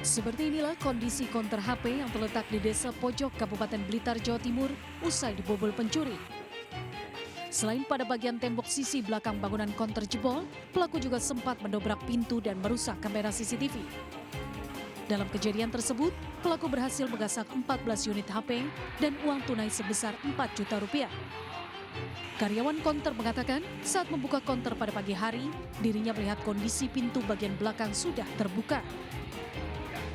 Seperti inilah kondisi konter HP yang terletak di desa Pojok, Kabupaten Blitar, Jawa Timur, usai dibobol pencuri. Selain pada bagian tembok sisi belakang bangunan konter jebol, pelaku juga sempat mendobrak pintu dan merusak kamera CCTV. Dalam kejadian tersebut, pelaku berhasil menggasak 14 unit HP dan uang tunai sebesar 4 juta rupiah. Karyawan konter mengatakan saat membuka konter pada pagi hari, dirinya melihat kondisi pintu bagian belakang sudah terbuka.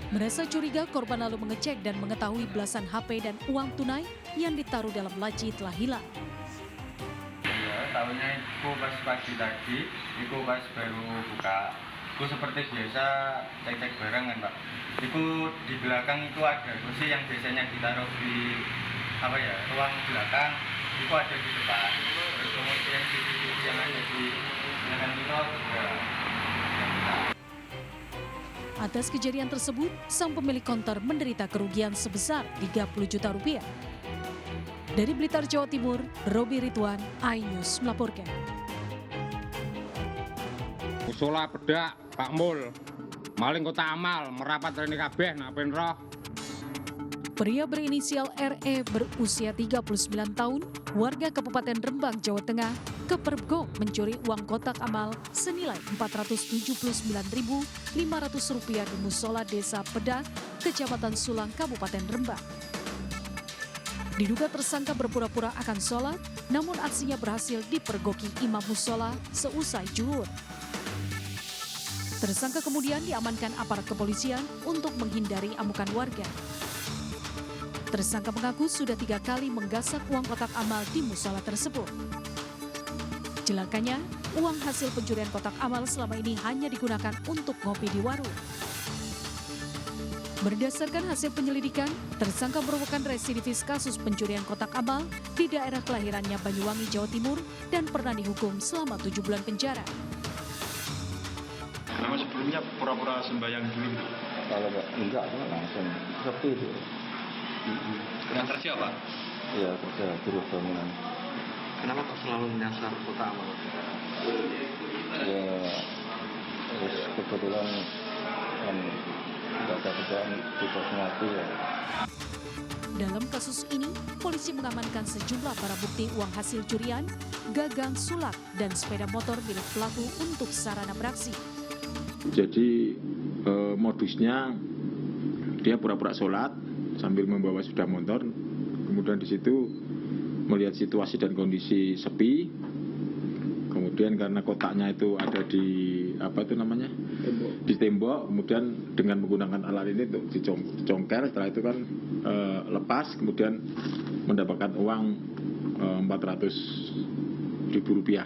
Merasa curiga, korban lalu mengecek dan mengetahui belasan HP dan uang tunai yang ditaruh dalam laci telah hilang. Ya, tahunya itu pas pagi tadi, itu pas baru buka. Itu seperti biasa cek-cek barang kan Pak. Itu di belakang itu ada kursi yang biasanya ditaruh di ruang belakang, itu ada di depan. Terus kemudian CCTV yang ada di belakang itu juga. Atas kejadian tersebut, sang pemilik konter menderita kerugian sebesar 30 juta rupiah. Dari Blitar, Jawa Timur, Robi Ridwan, iNews melaporkan. Musola pedak, Pak Mul, maling kota amal, merapat rene kabeh nak ben roh. Pria berinisial RE berusia 39 tahun, warga Kabupaten Rembang, Jawa Tengah, kepergok mencuri uang kotak amal senilai Rp479.500 di musola Desa Pedak, Kecamatan Sulang, Kabupaten Rembang. Diduga tersangka berpura-pura akan sholat, namun aksinya berhasil dipergoki imam musola seusai zuhur. Tersangka kemudian diamankan aparat kepolisian untuk menghindari amukan warga. Tersangka mengaku sudah 3 kali menggasak uang kotak amal di musola tersebut. Celakanya, uang hasil pencurian kotak amal selama ini hanya digunakan untuk ngopi di warung. Berdasarkan hasil penyelidikan, tersangka merupakan residivis kasus pencurian kotak amal di daerah kelahirannya Banyuwangi, Jawa Timur dan pernah dihukum selama 7 bulan penjara. Memang sebelumnya pura-pura sembahyang dulu. Kalau enggak, langsung seperti itu. Yang kerja Pak? Iya, kerja buruh bangunan. Kenapa kok selalu menyasar kota amal? Ya, terus kebetulan kan nggak ada kerjaan bisa mati ya. Dalam kasus ini, polisi mengamankan sejumlah barang bukti uang hasil curian, gagang, sulap, dan sepeda motor milik pelaku untuk sarana beraksi. Jadi modusnya dia pura-pura sholat sambil membawa sepeda motor, kemudian di situ melihat situasi dan kondisi sepi, kemudian karena kotaknya itu ada di di tembok, kemudian dengan menggunakan alat ini untuk dicongkel, setelah itu kan lepas, kemudian mendapatkan uang Rp400.000.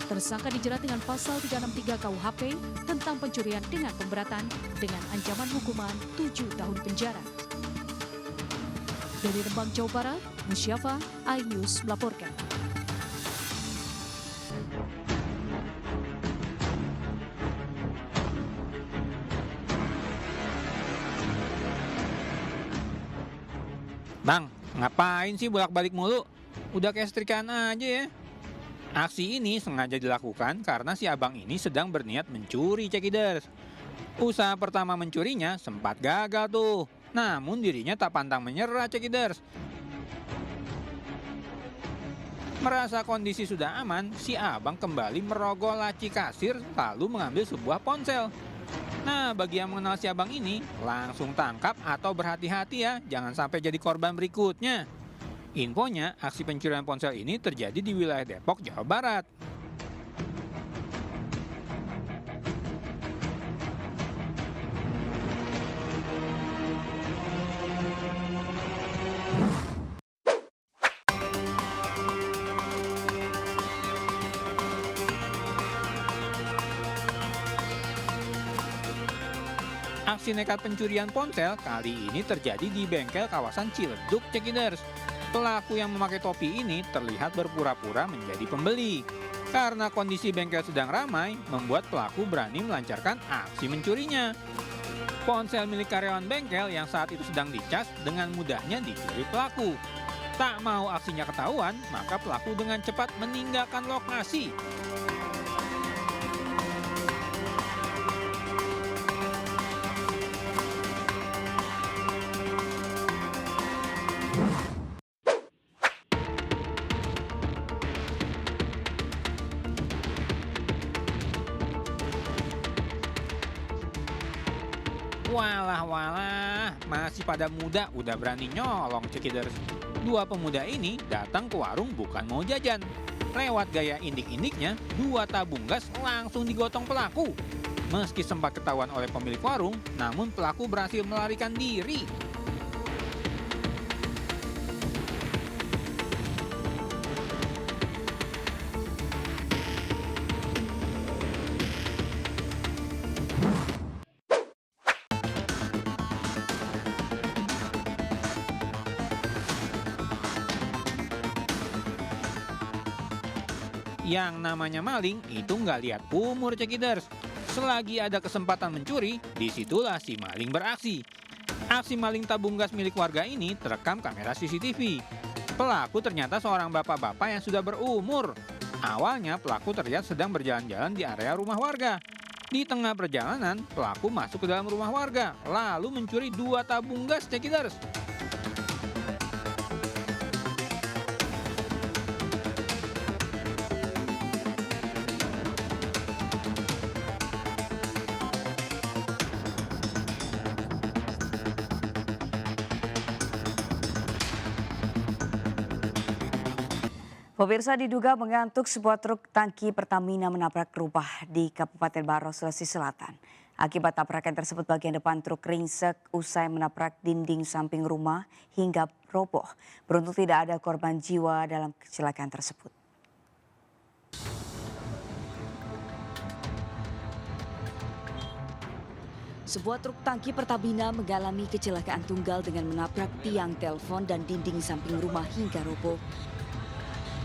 Tersangka dijerat dengan pasal 363 KUHP tentang pencurian dengan pemberatan dengan ancaman hukuman 7 tahun penjara. Dari Rembang, Jawa Barat, Musyafa, iNews melaporkan. Bang, ngapain sih bolak-balik mulu? Udah kayak setrikaan aja ya. Aksi ini sengaja dilakukan karena si abang ini sedang berniat mencuri cekiders. Usaha pertama mencurinya sempat gagal tuh. Namun dirinya tak pantang menyerah cekiders. Merasa kondisi sudah aman, si abang kembali merogoh laci kasir lalu mengambil sebuah ponsel. Nah, bagi yang mengenal si abang ini, langsung tangkap atau berhati-hati ya, jangan sampai jadi korban berikutnya. Infonya, aksi pencurian ponsel ini terjadi di wilayah Depok, Jawa Barat. Aksi nekat pencurian ponsel kali ini terjadi di bengkel kawasan Ciledug, cekiders. Pelaku yang memakai topi ini terlihat berpura-pura menjadi pembeli. Karena kondisi bengkel sedang ramai, membuat pelaku berani melancarkan aksi mencurinya. Ponsel milik karyawan bengkel yang saat itu sedang dicas dengan mudahnya dicuri pelaku. Tak mau aksinya ketahuan, maka pelaku dengan cepat meninggalkan lokasi. Walah, masih pada muda udah berani nyolong cekiders. Dua pemuda ini datang ke warung bukan mau jajan. Lewat gaya indik-indiknya, 2 tabung gas langsung digotong pelaku. Meski sempat ketahuan oleh pemilik warung, namun pelaku berhasil melarikan diri. Yang namanya maling itu nggak lihat umur cekiders. Selagi ada kesempatan mencuri, disitulah si maling beraksi. Aksi maling tabung gas milik warga ini terekam kamera CCTV. Pelaku ternyata seorang bapak-bapak yang sudah berumur. Awalnya pelaku terlihat sedang berjalan-jalan di area rumah warga. Di tengah perjalanan, pelaku masuk ke dalam rumah warga, lalu mencuri 2 tabung gas cekiders. Pemirsa, diduga mengantuk, sebuah truk tangki Pertamina menabrak rumah di Kabupaten Maros, Sulawesi Selatan. Akibat tabrakan tersebut, bagian depan truk ringsek usai menabrak dinding samping rumah hingga roboh. Beruntung tidak ada korban jiwa dalam kecelakaan tersebut. Sebuah truk tangki Pertamina mengalami kecelakaan tunggal dengan menabrak tiang telepon dan dinding samping rumah hingga roboh.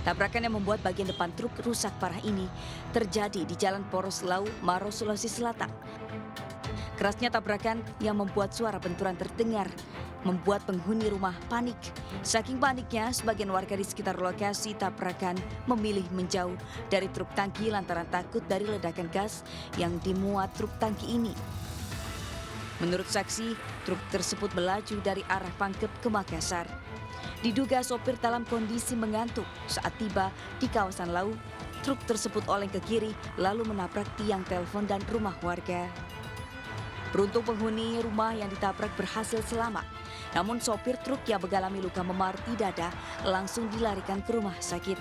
Tabrakan yang membuat bagian depan truk rusak parah ini terjadi di Jalan Poros Lau, Maros, Sulawesi Selatan. Kerasnya tabrakan yang membuat suara benturan terdengar, membuat penghuni rumah panik. Saking paniknya, sebagian warga di sekitar lokasi tabrakan memilih menjauh dari truk tangki lantaran takut dari ledakan gas yang dimuat truk tangki ini. Menurut saksi, truk tersebut melaju dari arah Pangkep ke Makassar. Diduga sopir dalam kondisi mengantuk saat tiba di kawasan Lau. Truk tersebut oleng ke kiri lalu menabrak tiang telepon dan rumah warga. Beruntung penghuni rumah yang ditabrak berhasil selamat. Namun sopir truk yang mengalami luka memar di dada langsung dilarikan ke rumah sakit.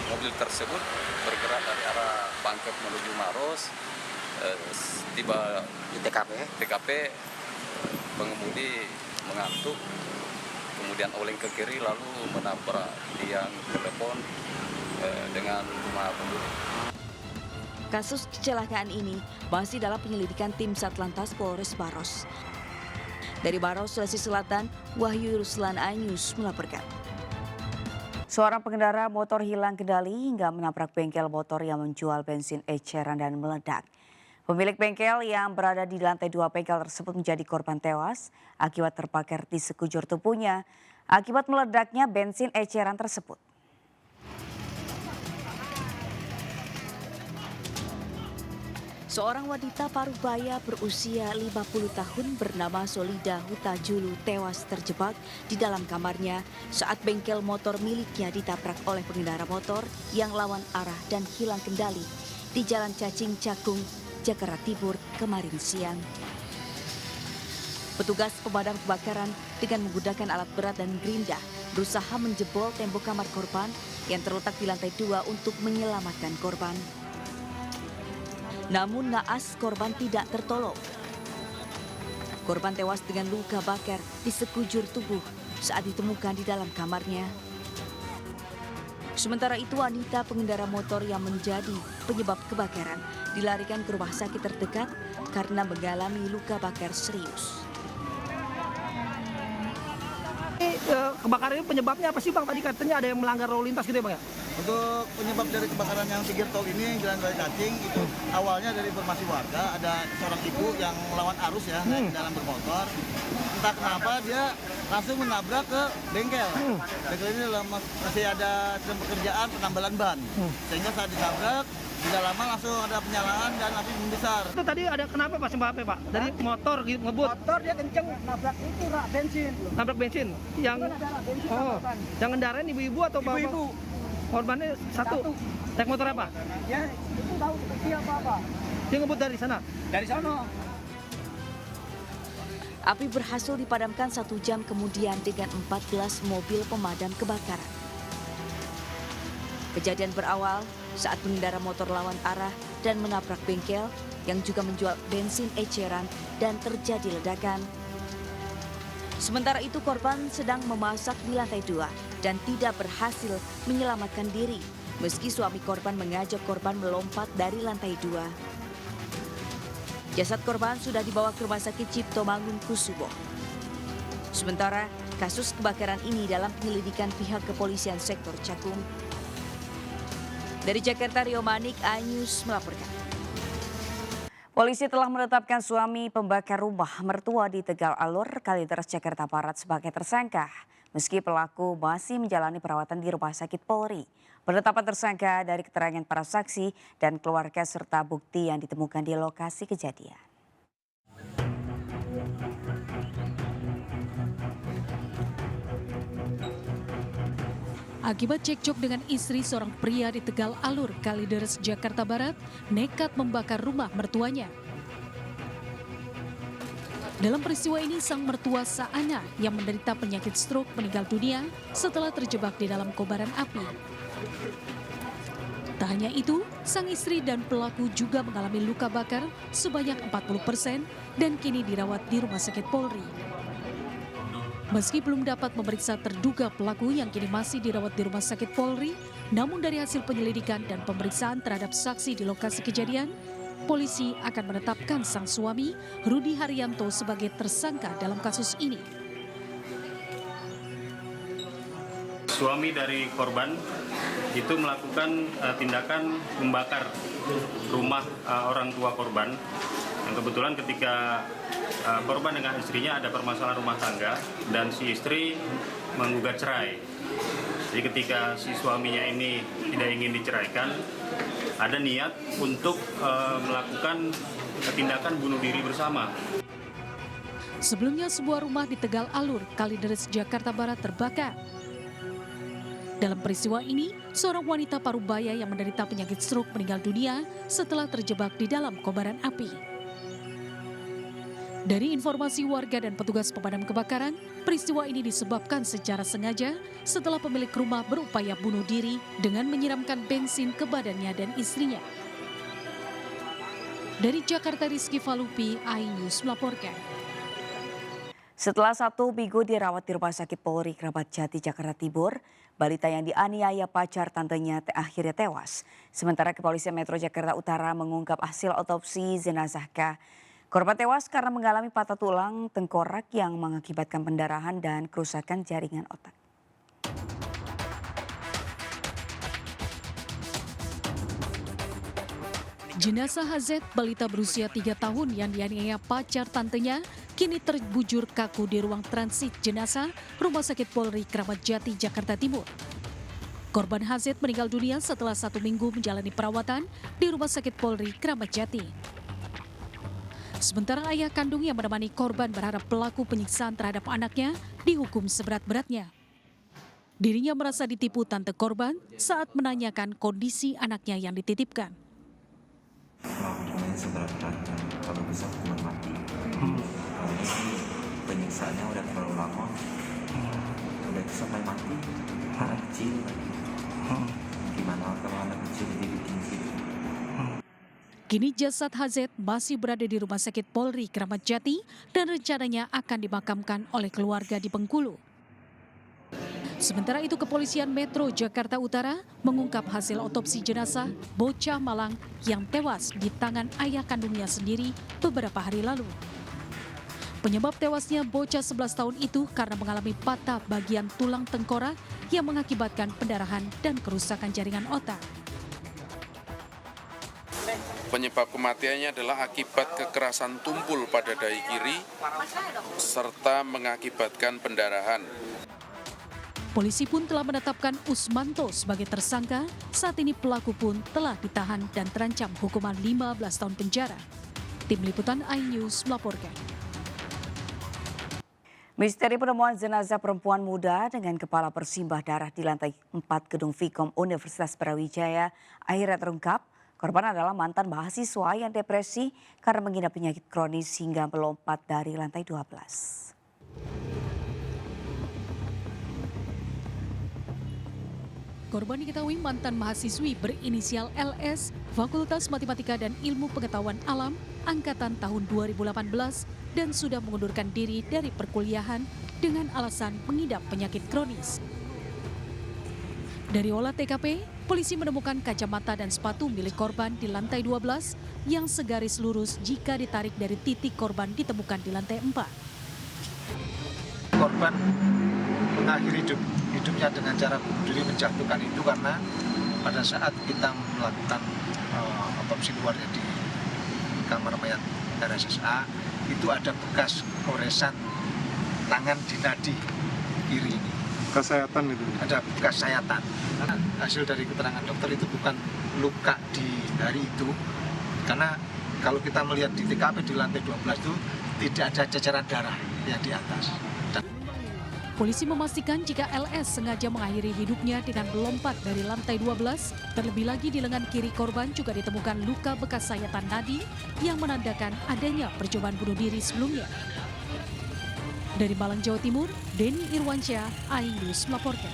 Mobil tersebut bergerak dari arah Pangkep menuju Maros. Tiba di TKP, pengemudi mengantuk. Kemudian oleng ke kiri lalu menabrak tiang telepon dengan rumah penduduk. Kasus kecelakaan ini masih dalam penyelidikan tim Satlantas Polres Maros. Dari Maros, Sulawesi Selatan, Wahyu Ruslan, iNews melaporkan. Seorang pengendara motor hilang kendali hingga menabrak bengkel motor yang menjual bensin eceran dan meledak. Pemilik bengkel yang berada di lantai 2 bengkel tersebut menjadi korban tewas akibat terbakar di sekujur tubuhnya akibat meledaknya bensin eceran tersebut. Seorang wanita parubaya berusia 50 tahun bernama Solida Hutajulu tewas terjebak di dalam kamarnya saat bengkel motor miliknya ditabrak oleh pengendara motor yang lawan arah dan hilang kendali di Jalan Cacing Cakung, Jakarta Timur kemarin siang. Petugas pemadam kebakaran dengan menggunakan alat berat dan gerinda berusaha menjebol tembok kamar korban yang terletak di lantai 2 untuk menyelamatkan korban. Namun naas korban tidak tertolong. Korban tewas dengan luka bakar di sekujur tubuh saat ditemukan di dalam kamarnya. Sementara itu wanita pengendara motor yang menjadi penyebab kebakaran dilarikan ke rumah sakit terdekat karena mengalami luka bakar serius. Kebakaran ini penyebabnya apa sih Bang? Tadi katanya ada yang melanggar lalu lintas gitu ya Bang ya? Untuk penyebab dari kebakaran yang pinggir tol ini Jalan Raya Cacing itu awalnya dari informasi warga ada seorang ibu yang melawan arus ya naik dalam bermotor. Entah kenapa dia langsung menabrak ke bengkel. Bengkel ini masih ada pekerjaan penambalan ban. Sehingga saat ditabrak tidak lama langsung ada penyalaan dan api membesar. Itu tadi ada kenapa Pak sebabnya Pak? Dari motor gitu ngebut. Motor dia kenceng nabrak itu rak bensin. Nabrak bensin. Yang yang ngendarain ibu-ibu atau bapak? Ibu-ibu. Korbannya satu. Naik motor apa? Ya, itu tahu seperti apa. Dia ngebut dari sana. Dari sana. Api berhasil dipadamkan 1 jam kemudian dengan 14 mobil pemadam kebakaran. Kejadian berawal saat pengendara motor lawan arah dan menabrak bengkel yang juga menjual bensin eceran dan terjadi ledakan. Sementara itu korban sedang memasak di lantai 2 dan tidak berhasil menyelamatkan diri meski suami korban mengajak korban melompat dari lantai 2. Jasad korban sudah dibawa ke Rumah Sakit Cipto Mangunkusumo. Sementara kasus kebakaran ini dalam penyelidikan pihak kepolisian sektor Cakung. Dari Jakarta, Rio Manik, iNews melaporkan. Polisi telah menetapkan suami pembakar rumah mertua di Tegal Alur, Kalideres, Jakarta Barat sebagai tersangka. Meski pelaku masih menjalani perawatan di Rumah Sakit Polri. Penetapan tersangka dari keterangan para saksi dan keluarga serta bukti yang ditemukan di lokasi kejadian. Akibat cekcok dengan istri seorang pria di Tegal Alur, Kalideres, Jakarta Barat, nekat membakar rumah mertuanya. Dalam peristiwa ini, sang mertua Saana yang menderita penyakit stroke meninggal dunia setelah terjebak di dalam kobaran api. Tak hanya itu, sang istri dan pelaku juga mengalami luka bakar sebanyak 40% dan kini dirawat di Rumah Sakit Polri. Meski belum dapat memeriksa terduga pelaku yang kini masih dirawat di Rumah Sakit Polri, namun dari hasil penyelidikan dan pemeriksaan terhadap saksi di lokasi kejadian, polisi akan menetapkan sang suami, Rudi Haryanto, sebagai tersangka dalam kasus ini. Suami dari korban itu melakukan tindakan membakar rumah orang tua korban. Yang kebetulan ketika korban dengan istrinya ada permasalahan rumah tangga dan si istri menggugat cerai. Jadi ketika si suaminya ini tidak ingin diceraikan, ada niat untuk melakukan tindakan bunuh diri bersama. Sebelumnya sebuah rumah di Tegal Alur, Kalideres, Jakarta Barat terbakar. Dalam peristiwa ini, seorang wanita parubaya yang menderita penyakit stroke meninggal dunia setelah terjebak di dalam kobaran api. Dari informasi warga dan petugas pemadam kebakaran, peristiwa ini disebabkan secara sengaja setelah pemilik rumah berupaya bunuh diri dengan menyiramkan bensin ke badannya dan istrinya. Dari Jakarta, Rizky Falupi, iNews melaporkan. Setelah 1 minggu dirawat di Rumah Sakit Polri Kramat Jati, Jakarta Timur, balita yang dianiaya pacar tantenya akhirnya tewas. Sementara Kepolisian Metro Jakarta Utara mengungkap hasil otopsi jenazah K. Korban tewas karena mengalami patah tulang tengkorak yang mengakibatkan pendarahan dan kerusakan jaringan otak. Jenazah HZ, balita berusia 3 tahun yang dianiaya pacar tantenya, kini terbujur kaku di ruang transit jenazah Rumah Sakit Polri Kramat Jati, Jakarta Timur. Korban HZ meninggal dunia setelah 1 minggu menjalani perawatan di Rumah Sakit Polri Kramat Jati. Sementara ayah kandung yang menemani korban berharap pelaku penyiksaan terhadap anaknya dihukum seberat-beratnya. Dirinya merasa ditipu tante korban saat menanyakan kondisi anaknya yang dititipkan. Hukumannya seberat-beratnya, kalau bisa hukuman mati. Kalau sih penyiksaannya udah terlalu lama, udah itu sampai mati, anak kecil lagi. Gimana kalau anak kecil dibikin gitu? Kini jasad HZ masih berada di Rumah Sakit Polri Kramat Jati dan rencananya akan dimakamkan oleh keluarga di Bengkulu. Sementara itu Kepolisian Metro Jakarta Utara mengungkap hasil otopsi jenazah bocah Malang yang tewas di tangan ayah kandungnya sendiri beberapa hari lalu. Penyebab tewasnya bocah 11 tahun itu karena mengalami patah bagian tulang tengkorak yang mengakibatkan pendarahan dan kerusakan jaringan otak. Penyebab kematiannya adalah akibat kekerasan tumpul pada dahi kiri serta mengakibatkan pendarahan. Polisi pun telah menetapkan Usmanto sebagai tersangka. Saat ini pelaku pun telah ditahan dan terancam hukuman 15 tahun penjara. Tim Liputan iNews melaporkan. Misteri penemuan jenazah perempuan muda dengan kepala bersimbah darah di lantai 4 gedung Vkom Universitas Brawijaya akhirnya terungkap. Korban adalah mantan mahasiswa yang depresi karena mengidap penyakit kronis hingga melompat dari lantai 12. Korban diketahui mantan mahasiswi berinisial LS, Fakultas Matematika dan Ilmu Pengetahuan Alam, angkatan tahun 2018 dan sudah mengundurkan diri dari perkuliahan dengan alasan mengidap penyakit kronis. Dari olah TKP, polisi menemukan kacamata dan sepatu milik korban di lantai 12 yang segaris lurus jika ditarik dari titik korban ditemukan di lantai 4. Korban mengakhiri hidupnya dengan cara bunuh diri menjatuhkan itu karena pada saat kita melakukan otopsi luarnya di kamar mayat RSSA itu ada bekas goresan tangan di nadi kiri ini. Kesayatan itu? Ada bekas sayatan. Hasil dari keterangan dokter itu bukan luka di hari itu, karena kalau kita melihat di TKP di lantai 12 itu tidak ada ceceran darah yang di atas. Polisi memastikan jika LS sengaja mengakhiri hidupnya dengan melompat dari lantai 12, terlebih lagi di lengan kiri korban juga ditemukan luka bekas sayatan nadi yang menandakan adanya percobaan bunuh diri sebelumnya. Dari Malang, Jawa Timur, Denny Irwansyah, iNews melaporkan.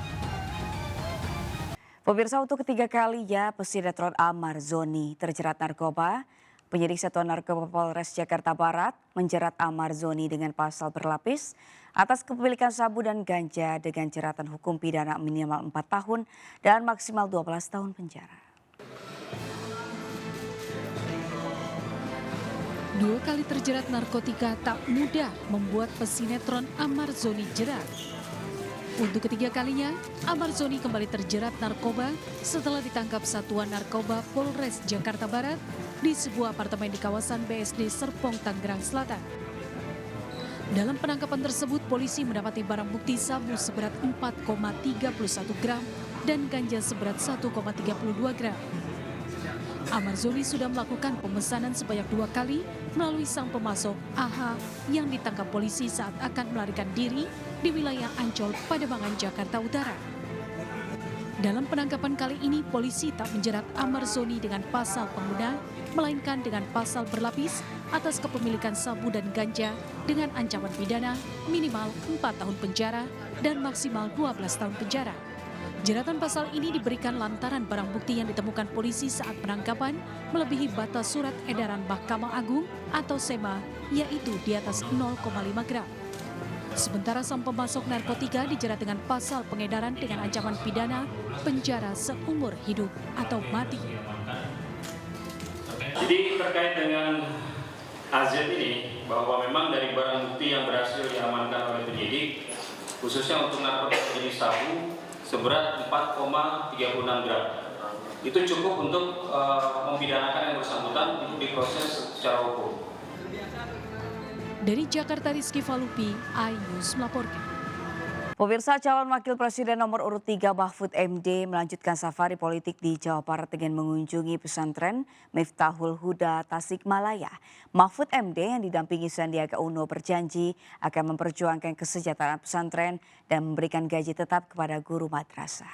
Pemirsa, untuk ketiga kalinya pesinetron Amar Zoni terjerat narkoba. Penyidik Satuan Narkoba Polres Jakarta Barat menjerat Amar Zoni dengan pasal berlapis atas kepemilikan sabu dan ganja dengan jeratan hukum pidana minimal 4 tahun dan maksimal 12 tahun penjara. 2 kali terjerat narkotika tak mudah membuat pesinetron Amar Zoni jerat. Untuk ketiga kalinya, Amar Zoni kembali terjerat narkoba setelah ditangkap Satuan Narkoba Polres Jakarta Barat di sebuah apartemen di kawasan BSD Serpong, Tangerang Selatan. Dalam penangkapan tersebut, polisi mendapati barang bukti sabu seberat 4,31 gram dan ganja seberat 1,32 gram. Amar Zoni sudah melakukan pemesanan sebanyak 2 kali melalui sang pemasok AH yang ditangkap polisi saat akan melarikan diri di wilayah Ancol, Pademangan, Jakarta Utara. Dalam penangkapan kali ini, polisi tak menjerat Amar Zoni dengan pasal pengguna, melainkan dengan pasal berlapis atas kepemilikan sabu dan ganja dengan ancaman pidana minimal 4 tahun penjara dan maksimal 12 tahun penjara. Jeratan pasal ini diberikan lantaran barang bukti yang ditemukan polisi saat penangkapan melebihi batas surat edaran Mahkamah Agung atau SEMA, yaitu di atas 0,5 gram. Sementara sang pemasok narkotika dijerat dengan pasal pengedaran dengan ancaman pidana penjara seumur hidup atau mati. Jadi terkait dengan AZ ini, bahwa memang dari barang bukti yang berhasil diamankan oleh penyidik, khususnya untuk narkotika jenis sabu, seberat 4,36 gram. Itu cukup untuk mempidanakan yang bersangkutan untuk diproses secara hukum. Dari Jakarta, Rizky Falupi, iNews melaporkan. Pemirsa, calon wakil presiden nomor urut 3 Mahfud MD melanjutkan safari politik di Jawa Barat dengan mengunjungi pesantren Miftahul Huda Tasikmalaya. Mahfud MD yang didampingi Sandiaga Uno berjanji akan memperjuangkan kesejahteraan pesantren dan memberikan gaji tetap kepada guru madrasah.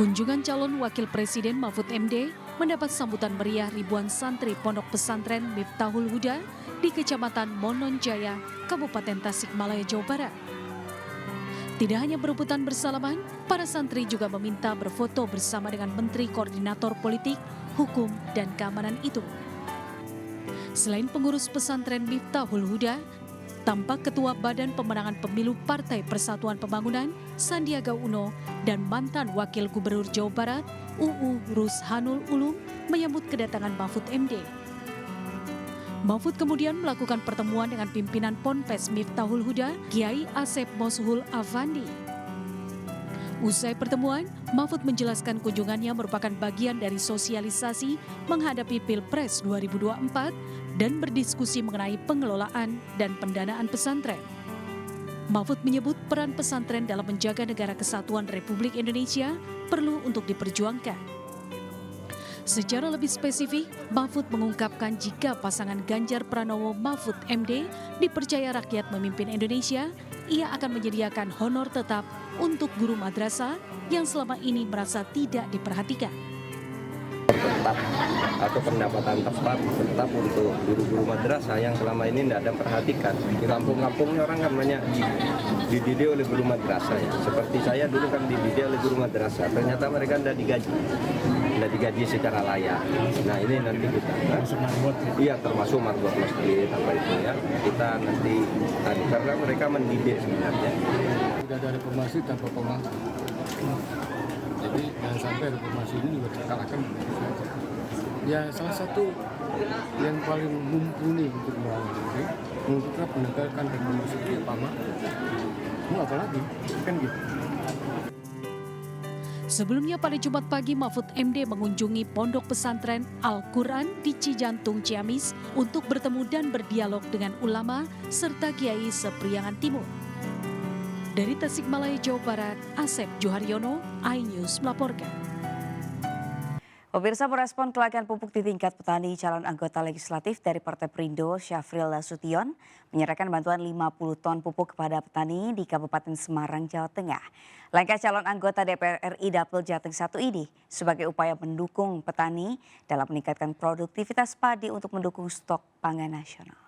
Kunjungan calon wakil presiden Mahfud MD mendapat sambutan meriah ribuan santri pondok pesantren Miftahul Huda di Kecamatan Mononjaya, Kabupaten Tasikmalaya, Jawa Barat. Tidak hanya berebutan bersalaman, para santri juga meminta berfoto bersama dengan Menteri Koordinator Politik, Hukum, dan Keamanan itu. Selain pengurus pesantren Miftahul Huda, tampak Ketua Badan Pemenangan Pemilu Partai Persatuan Pembangunan, Sandiaga Uno, dan mantan Wakil Gubernur Jawa Barat, UU Rushanul Ulum, menyambut kedatangan Mahfud MD. Mahfud kemudian melakukan pertemuan dengan pimpinan Ponpes Miftahul Huda, Kiai Asep Moshul Afandi. Usai pertemuan, Mahfud menjelaskan kunjungannya merupakan bagian dari sosialisasi menghadapi Pilpres 2024 dan berdiskusi mengenai pengelolaan dan pendanaan pesantren. Mahfud menyebut peran pesantren dalam menjaga negara kesatuan Republik Indonesia perlu untuk diperjuangkan. Secara lebih spesifik, Mahfud mengungkapkan jika pasangan Ganjar Pranowo Mahfud MD dipercaya rakyat memimpin Indonesia, ia akan menyediakan honor tetap untuk guru madrasah yang selama ini merasa tidak diperhatikan. Tetap atau pendapatan tepat tetap untuk guru-guru madrasah yang selama ini tidak ada perhatikan. Di kampung-kampungnya orang kan banyak dididik oleh guru madrasah ya. Seperti saya dulu kan dididik oleh guru madrasah. Ternyata mereka tidak digaji secara layak. Nah ini nanti kita, iya termasuk marbot masjid apa itu ya. Kita nanti karena mereka mendidik sebenarnya. Tidak ada reformasi tanpa pemahaman. Jadi jangan sampai reformasi ini juga terkalahkan. Ya salah satu yang paling mumpuni untuk melawan ini kita menegakkan reformasi itu apa? Mau apa lagi? Kan gitu. Sebelumnya pada Jumat pagi Mahfud MD mengunjungi Pondok Pesantren Al-Quran di Cijantung, Ciamis untuk bertemu dan berdialog dengan ulama serta kiai sepriangan timur. Dari Tasikmalaya, Jawa Barat, Asep Juharyono, iNews melaporkan. Pemirsa, merespon kelangkaan pupuk di tingkat petani, calon anggota legislatif dari Partai Perindo, Syafril Nasution, menyerahkan bantuan 50 ton pupuk kepada petani di Kabupaten Semarang, Jawa Tengah. Langkah calon anggota DPR RI Dapil Jateng 1 ini sebagai upaya mendukung petani dalam meningkatkan produktivitas padi untuk mendukung stok pangan nasional.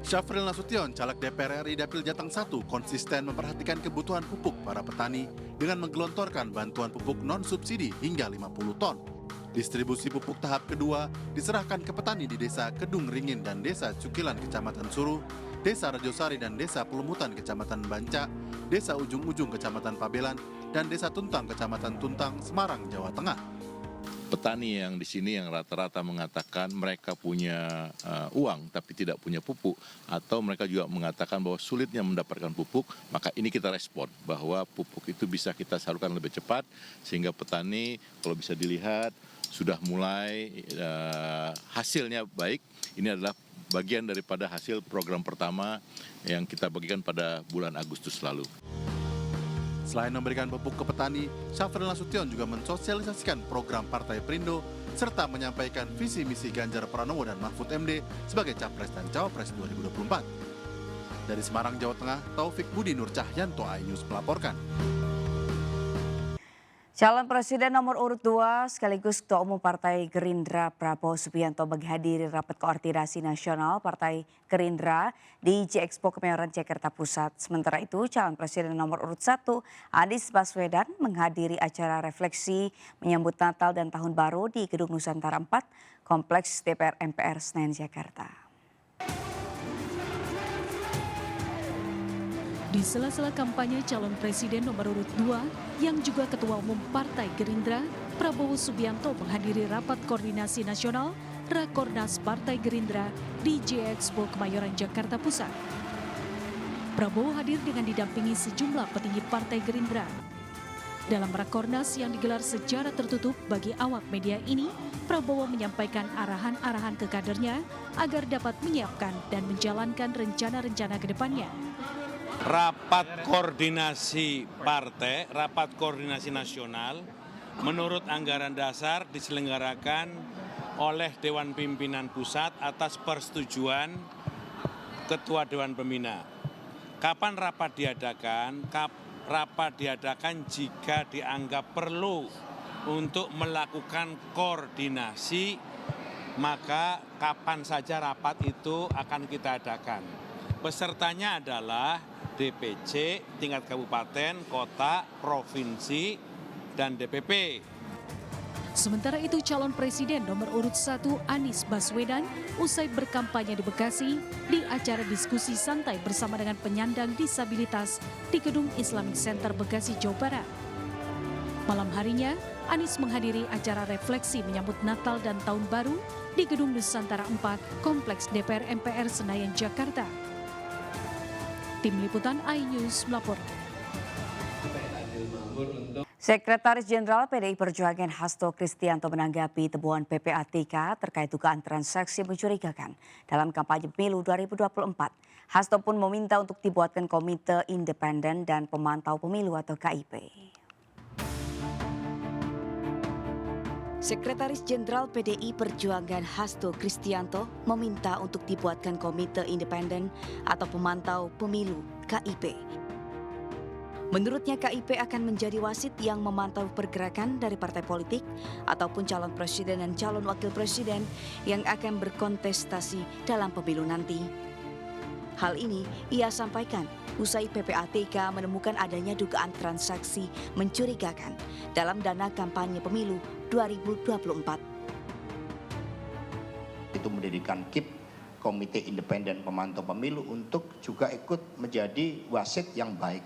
Syafril Nasution, caleg DPR RI Dapil Jateng 1, konsisten memperhatikan kebutuhan pupuk para petani dengan menggelontorkan bantuan pupuk non-subsidi hingga 50 ton. Distribusi pupuk tahap kedua diserahkan ke petani di Desa Kedung Ringin dan Desa Cukilan Kecamatan Suruh, Desa Rejosari dan Desa Pelumutan Kecamatan Banca, Desa Ujung-Ujung Kecamatan Pabelan, dan Desa Tuntang Kecamatan Tuntang, Semarang, Jawa Tengah. Petani yang di sini yang rata-rata mengatakan mereka punya uang tapi tidak punya pupuk, atau mereka juga mengatakan bahwa sulitnya mendapatkan pupuk, maka ini kita respon bahwa pupuk itu bisa kita salurkan lebih cepat sehingga petani kalau bisa dilihat sudah mulai hasilnya baik. Ini adalah bagian daripada hasil program pertama yang kita bagikan pada bulan Agustus lalu. Selain memberikan pupuk ke petani, Syafril Nasution juga mensosialisasikan program Partai Perindo serta menyampaikan visi misi Ganjar Pranowo dan Mahfud MD sebagai Capres dan Cawapres 2024. Dari Semarang, Jawa Tengah, Taufik Budi Nur Cahyanto, iNews melaporkan. Calon Presiden nomor urut 2 sekaligus Ketua Umum Partai Gerindra Prabowo Subianto menghadiri rapat koordinasi nasional Partai Gerindra di J-Expo Kemayoran, Jakarta Pusat. Sementara itu calon Presiden nomor urut 1 Anies Baswedan menghadiri acara refleksi menyambut Natal dan Tahun Baru di Gedung Nusantara 4, Kompleks DPR MPR Senayan, Jakarta. Di sela-sela kampanye calon presiden nomor urut 2 yang juga Ketua Umum Partai Gerindra, Prabowo Subianto menghadiri rapat koordinasi nasional Rakornas Partai Gerindra di J-Expo Kemayoran, Jakarta Pusat. Prabowo hadir dengan didampingi sejumlah petinggi Partai Gerindra. Dalam Rakornas yang digelar secara tertutup bagi awak media ini, Prabowo menyampaikan arahan-arahan ke kadernya agar dapat menyiapkan dan menjalankan rencana-rencana ke depannya. Rapat koordinasi partai, rapat koordinasi nasional, menurut anggaran dasar diselenggarakan oleh Dewan Pimpinan Pusat atas persetujuan Ketua Dewan Pembina. Kapan rapat diadakan? Rapat diadakan jika dianggap perlu untuk melakukan koordinasi, maka kapan saja rapat itu akan kita adakan. Pesertanya adalah DPC, tingkat kabupaten, kota, provinsi, dan DPP. Sementara itu calon presiden nomor urut 1 Anies Baswedan usai berkampanye di Bekasi di acara diskusi santai bersama dengan penyandang disabilitas di Gedung Islamic Center Bekasi, Jawa Barat. Malam harinya, Anies menghadiri acara refleksi menyambut Natal dan Tahun Baru di Gedung Nusantara 4, Kompleks DPR MPR Senayan, Jakarta. Tim Liputan iNews melaporkan. Sekretaris Jenderal PDI Perjuangan Hasto Kristianto menanggapi temuan PPATK terkait dugaan transaksi mencurigakan dalam kampanye pemilu 2024. Hasto pun meminta untuk dibuatkan komite independen dan pemantau pemilu atau KIP. Sekretaris Jenderal PDI Perjuangan Hasto Kristianto meminta untuk dibuatkan Komite Independen atau Pemantau Pemilu (KIP). Menurutnya KIP akan menjadi wasit yang memantau pergerakan dari partai politik ataupun calon presiden dan calon wakil presiden yang akan berkontestasi dalam pemilu nanti. Hal ini ia sampaikan usai PPATK menemukan adanya dugaan transaksi mencurigakan dalam dana kampanye pemilu 2024. Itu mendirikan KIP, Komite Independen Pemantau Pemilu, untuk juga ikut menjadi wasit yang baik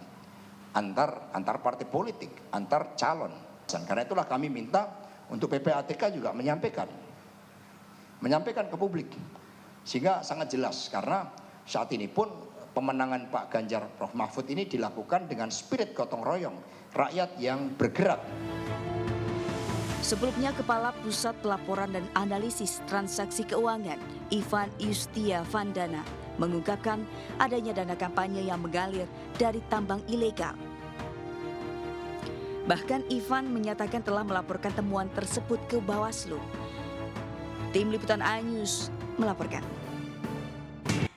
antar partai politik, antar calon. Karena itulah kami minta untuk PPATK juga menyampaikan ke publik, sehingga sangat jelas. Karena saat ini pun pemenangan Pak Ganjar Prof Mahfud ini dilakukan dengan spirit gotong royong, rakyat yang bergerak. Sebelumnya, Kepala Pusat Pelaporan dan Analisis Transaksi Keuangan, Ivan Yustia Vandana, mengungkapkan adanya dana kampanye yang mengalir dari tambang ilegal. Bahkan Ivan menyatakan telah melaporkan temuan tersebut ke Bawaslu. Tim Liputan iNews melaporkan.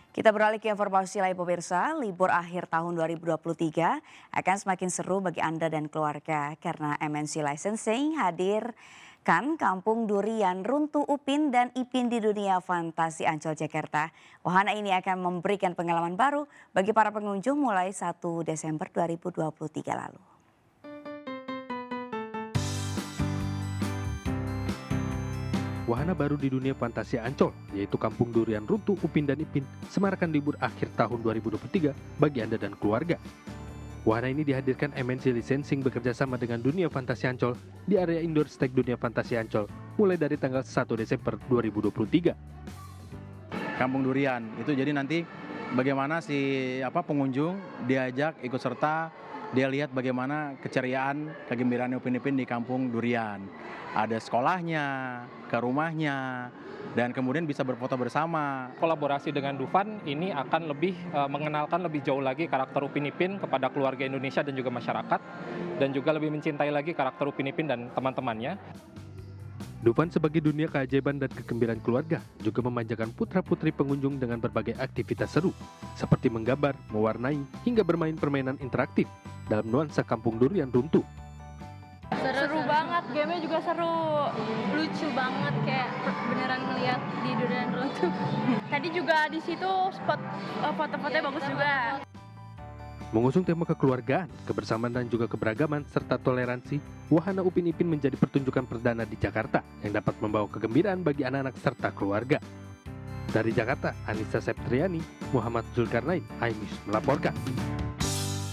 Kita beralih ke informasi lain pemirsa, libur akhir tahun 2023 akan semakin seru bagi Anda dan keluarga karena MNC Licensing hadirkan Kampung Durian Runtuh Upin dan Ipin di Dunia Fantasi Ancol Jakarta. Wahana ini akan memberikan pengalaman baru bagi para pengunjung mulai 1 Desember 2023 lalu. Wahana baru di dunia fantasi Ancol, yaitu Kampung Durian Runtuh Upin dan Ipin, semarakan libur akhir tahun 2023 bagi Anda dan keluarga. Wahana ini dihadirkan MNC Licensing bekerjasama dengan Dunia Fantasi Ancol di area indoor stage Dunia Fantasi Ancol mulai dari tanggal 1 Desember 2023. Kampung Durian itu jadi nanti bagaimana pengunjung diajak ikut serta, dia lihat bagaimana keceriaan, kegembiraan Upin Ipin di Kampung Durian. Ada sekolahnya, ke rumahnya, dan kemudian bisa berfoto bersama. Kolaborasi dengan Dufan ini akan lebih mengenalkan lebih jauh lagi karakter Upin Ipin kepada keluarga Indonesia dan juga masyarakat, dan juga lebih mencintai lagi karakter Upin Ipin dan teman-temannya. Dufan sebagai dunia keajaiban dan kegembiraan keluarga juga memanjakan putra-putri pengunjung dengan berbagai aktivitas seru, seperti menggambar, mewarnai, hingga bermain permainan interaktif dalam nuansa Kampung Durian Runtuh. Seru banget, gamenya juga seru, lucu banget, kayak beneran ngeliat di Durian Runtuh. Tadi juga di situ spot foto-fotonya bagus juga. Mengusung tema kekeluargaan, kebersamaan dan juga keberagaman serta toleransi, Wahana Upin Ipin menjadi pertunjukan perdana di Jakarta yang dapat membawa kegembiraan bagi anak-anak serta keluarga. Dari Jakarta, Anissa Septriani, Muhammad Zulkarnain, iNews melaporkan.